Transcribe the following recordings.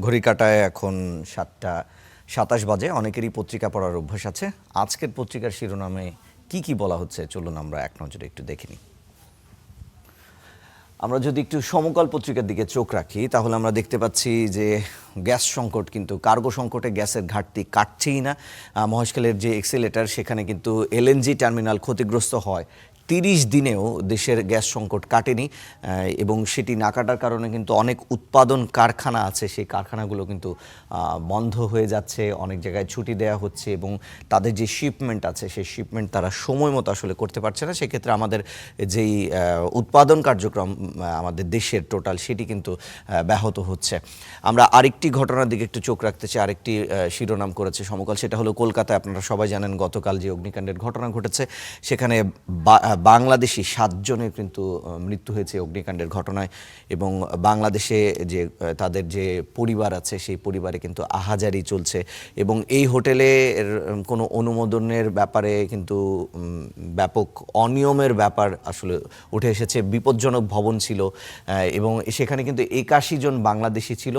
ঘড়ি কাটায় এখন ৭টা ২৭ বাজে। অনেকেরই পত্রিকা পড়ার অভ্যাস আছে। আজকের পত্রিকার শিরোনামে কি কি বলা হচ্ছে চলুন আমরা এক নজরে একটু দেখে নিই। আমরা যদি একটু সমকাল পত্রিকার দিকে চোখ রাখি তাহলে আমরা দেখতে পাচ্ছি যে গ্যাস সংকট, কিন্তু কার্গো সংকটে গ্যাসের ঘাটতি কাটছেই না। মহেশখালের যে এক্সিলেটার সেখানে কিন্তু এলএনজি টার্মিনাল ক্ষতিগ্রস্ত হয়। 30 দিনেও দেশের গ্যাস সংকট কাটেনি এবং সেটি না কাটার কারণে কিন্তু অনেক উৎপাদন কারখানা আছে, সেই কারখানাগুলো কিন্তু বন্ধ হয়ে যাচ্ছে, অনেক জায়গায় ছুটি দেওয়া হচ্ছে এবং তাদের যে শিপমেন্ট আছে সেই শিপমেন্ট তারা সময় মতো আসলে করতে পারছে না। সেক্ষেত্রে আমাদের যেই উৎপাদন কার্যক্রম আমাদের দেশের টোটাল সেটি কিন্তু ব্যাহত হচ্ছে। আমরা আরেকটি ঘটনার দিকে একটু চোখ রাখতে চাই। আরেকটি শিরোনাম করেছে সমকাল, সেটা হলো কলকাতায় আপনারা সবাই জানেন গতকাল যে অগ্নিকাণ্ডের ঘটনা ঘটেছে সেখানে বাংলাদেশি 7 জনের কিন্তু মৃত্যু হয়েছে অগ্নিকাণ্ডের ঘটনায় এবং বাংলাদেশে যে তাদের যে পরিবার আছে সেই পরিবারে কিন্তু আহাজারি চলছে এবং এই হোটেলের কোনো অনুমোদনের ব্যাপারে কিন্তু ব্যাপক অনিয়মের ব্যাপার আসলে উঠে এসেছে। বিপজ্জনক ভবন ছিল এবং সেখানে কিন্তু 81 জন বাংলাদেশি ছিল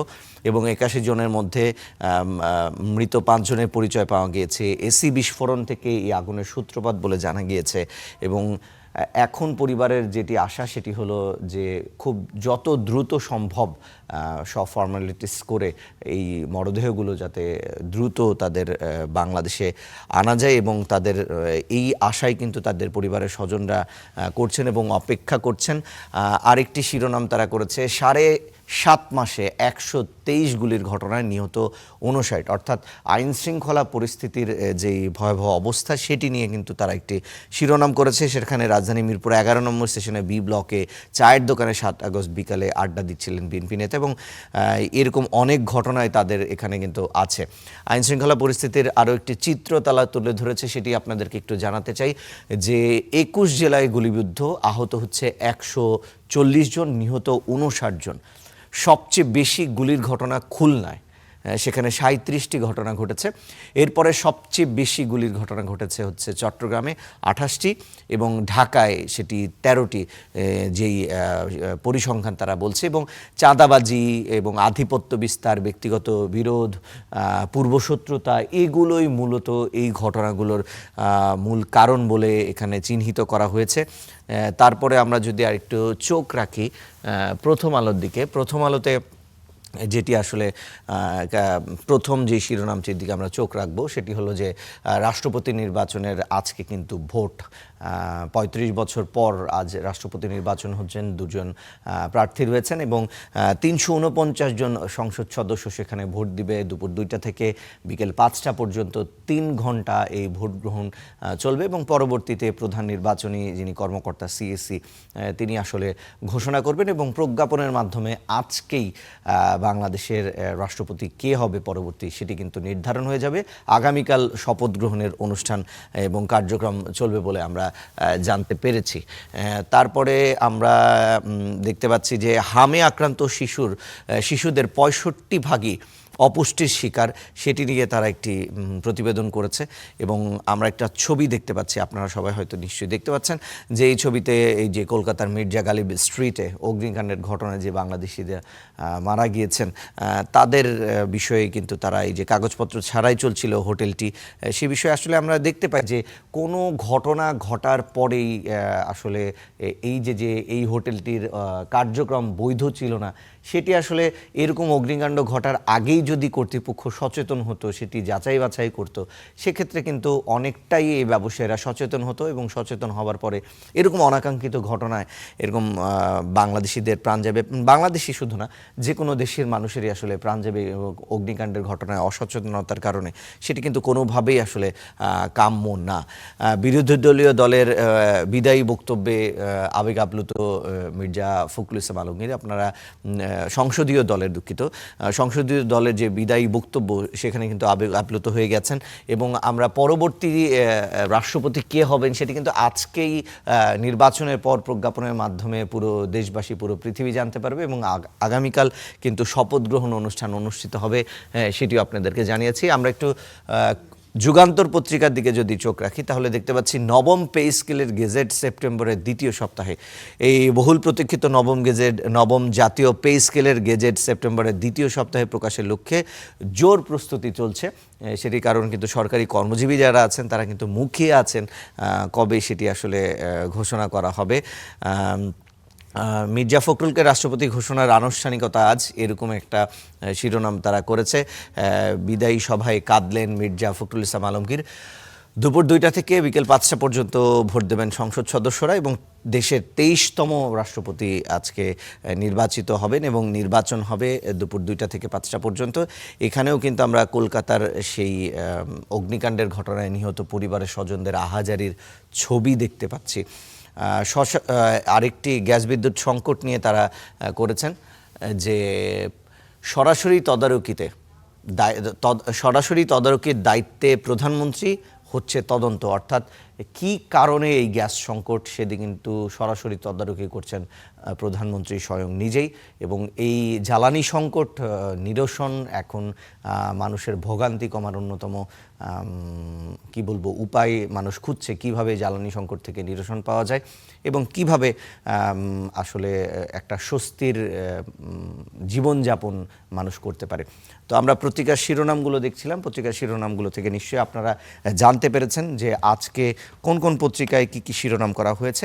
এবং 81 জনের মধ্যে মৃত 5 জনের পরিচয় পাওয়া গিয়েছে। এসি বিস্ফোরণ থেকে এই আগুনের সূত্রপাত বলে জানা গিয়েছে এবং এখন পরিবারের যেটি আশা সেটি হলো যে খুব যত দ্রুত সম্ভব সব ফর্মালিটিস করে এই মরদেহগুলো যাতে দ্রুত তাদের বাংলাদেশে আনা যায় এবং তাদের এই আশাই কিন্তু তাদের পরিবারের স্বজনরা করছেন এবং অপেক্ষা করছেন। আরেকটি শিরোনাম তারা করেছে 7.5 মাসে 123 গুলির ঘটনায় নিহত 59, অর্থাৎ আইন শৃঙ্খলা পরিস্থিতির যেই ভয়াবহ অবস্থা সেটি নিয়ে কিন্তু তারা একটি শিরোনাম করেছে। সেখানে রাজধানী মিরপুর 11 নম্বর স্টেশনে বি ব্লকে চায়ের দোকানে 7 আগস্ট বিকালে আড্ডা দিচ্ছিলেন বিএনপি নেতা এবং এরকম অনেক ঘটনায় তাদের এখানে কিন্তু আছে। আইন শৃঙ্খলা পরিস্থিতির আরও একটি চিত্র তারা তুলে ধরেছে, সেটি আপনাদেরকে একটু জানাতে চাই যে 21 জেলায় গুলিবিদ্ধ, আহত হচ্ছে 140 জন, নিহত 59 জন। সবচেয়ে বেশি গুলির ঘটনা খুলনায়, সেখানে 37টি ঘটনা ঘটেছে। এরপরে সবচেয়ে বেশি গুলির ঘটনা ঘটেছে হচ্ছে চট্টগ্রামে 28টি এবং ঢাকায় সেটি 13টি, যেই পরিসংখ্যান তারা বলছে। এবং চাঁদাবাজি এবং আধিপত্য বিস্তার, ব্যক্তিগত বিরোধ, পূর্বশত্রুতা, এগুলোই মূলত এই ঘটনাগুলোর মূল কারণ বলে এখানে চিহ্নিত করা হয়েছে। তারপরে আমরা যদি আরেকটু চোখ রাখি প্রথম আলোর দিকে, প্রথম আলোতে যেটি আসলে প্রথম যে শিরোনামটির দিকে আমরা চোখ রাখবো সেটি হলো যে রাষ্ট্রপতি নির্বাচনের আজকে কিন্তু ভোট। 35 বছর পর আজ রাষ্ট্রপতি নির্বাচন হচ্ছেন, 2 জন প্রার্থী রয়েছেন এবং 349 জন সংসদ সদস্য সেখানে ভোট দিবে। দুপুর 2টা থেকে বিকেল 5টা পর্যন্ত 3 ঘন্টা এই ভোট গ্রহণ চলবে এবং পরবর্তীতে প্রধান নির্বাচনী যিনি কর্মকর্তা সিএসি তিনি আসলে ঘোষণা করবেন এবং প্রজ্ঞাপনের মাধ্যমে আজকেই বাংলাদেশের রাষ্ট্রপতি কে হবে পরবর্তী সেটি কিন্তু নির্ধারণ হয়ে যাবে। আগামীকাল শপথ গ্রহণের অনুষ্ঠান এবং কার্যক্রম চলবে বলে আমরা জানতে পেরেছি। তারপরে আমরা দেখতে পাচ্ছি যে হামে আক্রান্ত শিশুদের 65% অপুষ্টির শিকার, সেটি নিয়ে তারা একটি প্রতিবেদন করেছে এবং আমরা একটা ছবি দেখতে পাচ্ছি, আপনারা সবাই হয়তো নিশ্চয়ই দেখতে পাচ্ছেন যে এই ছবিতে এই যে কলকাতার মির্জা গালিব স্ট্রিটে অগ্নিকাণ্ডের ঘটনায় যে বাংলাদেশিদের মারা গিয়েছেন তাদের বিষয়ে কিন্তু তারা এই যে কাগজপত্র ছাড়াই চলছিল হোটেলটি, সে বিষয়ে আসলে আমরা দেখতে পাই যে কোনো ঘটনা ঘটার পরেই আসলে এই যে এই হোটেলটির কার্যক্রম বৈধ ছিল না, সেটি আসলে এরকম অগ্নিকাণ্ড ঘটার আগেই যদি কর্তৃপক্ষ সচেতন হতো, সেটি যাচাই বাছাই করতো, সেক্ষেত্রে কিন্তু অনেকটাই এই ব্যবসায়ীরা সচেতন হতো এবং সচেতন হওয়ার পরে এরকম অনাকাঙ্ক্ষিত ঘটনায় এরকম বাংলাদেশিদের প্রাণ যাবে। বাংলাদেশি শুধু না, যে কোনো দেশের মানুষেরই আসলে প্রাণ যাবে অগ্নিকাণ্ডের ঘটনায় অসচেতনতার কারণে, সেটি কিন্তু কোনোভাবেই আসলে কাম্য না। বিরোধী দলীয় দলের বিদায়ী বক্তব্যে আবেগ আপ্লুত মির্জা ফখরুল ইসলাম আলমগীর, আপনারা সংসদীয় দলের যে বিদায়ী বক্তব্য সেখানে কিন্তু আবেগ আপ্লুত হয়ে গেছেন এবং আমরা পরবর্তী রাষ্ট্রপতি কে হবেন সেটি কিন্তু আজকেই নির্বাচনের পর প্রজ্ঞাপনের মাধ্যমে পুরো দেশবাসী, পুরো পৃথিবী জানতে পারবে এবং আগামীকাল কিন্তু শপথ গ্রহণ অনুষ্ঠান অনুষ্ঠিত হবে, সেটিও আপনাদেরকে জানিয়েছি। আমরা একটু যুগান্তর পত্রিকার দিকে যদি চোখ রাখি তাহলে দেখতে পাচ্ছি নবম পে স্কেলের গেজেট সেপ্টেম্বরের দ্বিতীয় সপ্তাহে। এই বহুল প্রতীক্ষিত নবম জাতীয় পে স্কেলের গেজেট সেপ্টেম্বরের দ্বিতীয় সপ্তাহে প্রকাশের লক্ষ্যে জোর প্রস্তুতি চলছে। সেটির কারণ কিন্তু সরকারি কর্মজীবী যারা আছেন তারা কিন্তু মুখিয়ে আছেন কবে সেটি আসলে ঘোষণা করা হবে। মির্জা ফখরুলকে রাষ্ট্রপতি ঘোষণার আনুষ্ঠানিকতা আজ, এরকম একটা শিরোনাম তারা করেছে। বিদায়ী সভায় কাঁদলেন মির্জা ফখরুল ইসলাম আলমগীর। দুপুর 2টা থেকে বিকেল 5টা পর্যন্ত ভোট দেবেন সংসদ সদস্যরা এবং দেশের 23তম রাষ্ট্রপতি আজকে নির্বাচিত হবেন এবং নির্বাচন হবে দুপুর 2টা থেকে 5টা পর্যন্ত। এখানেও কিন্তু আমরা কলকাতার সেই অগ্নিকাণ্ডের ঘটনায় নিহত পরিবারের স্বজনদের আহাজারির ছবি দেখতে পাচ্ছি। আরেকটি গ্যাস বিদ্যুৎ সংকট নিয়ে তারা করেছেন যে সরাসরি তদারকির দায়িত্বে প্রধানমন্ত্রী, হচ্ছে তদন্ত, অর্থাৎ কি কারণে এই গ্যাস সংকট সেদিকে কিন্তু সরাসরি তদারকি করছেন প্রধানমন্ত্রী স্বয়ং নিজেই। এবং এই জ্বালানি সংকট নিরসন এখন মানুষের ভোগান্তি কমার অন্যতম কি বলবো উপায় মানুষ খুঁজছে, কিভাবে জ্বালানি সংকট থেকে নিরসন পাওয়া যায় এবং কিভাবে আসলে একটা স্বস্তির জীবনযাপন মানুষ করতে পারে। তো আমরা পত্রিকার শিরোনামগুলো দেখছিলাম, পত্রিকার শিরোনামগুলো থেকে নিশ্চয়ই আপনারা জানতে পেরেছেন যে আজকে কোন কোন পত্রিকায় কি কি শিরোনাম করা হয়েছে।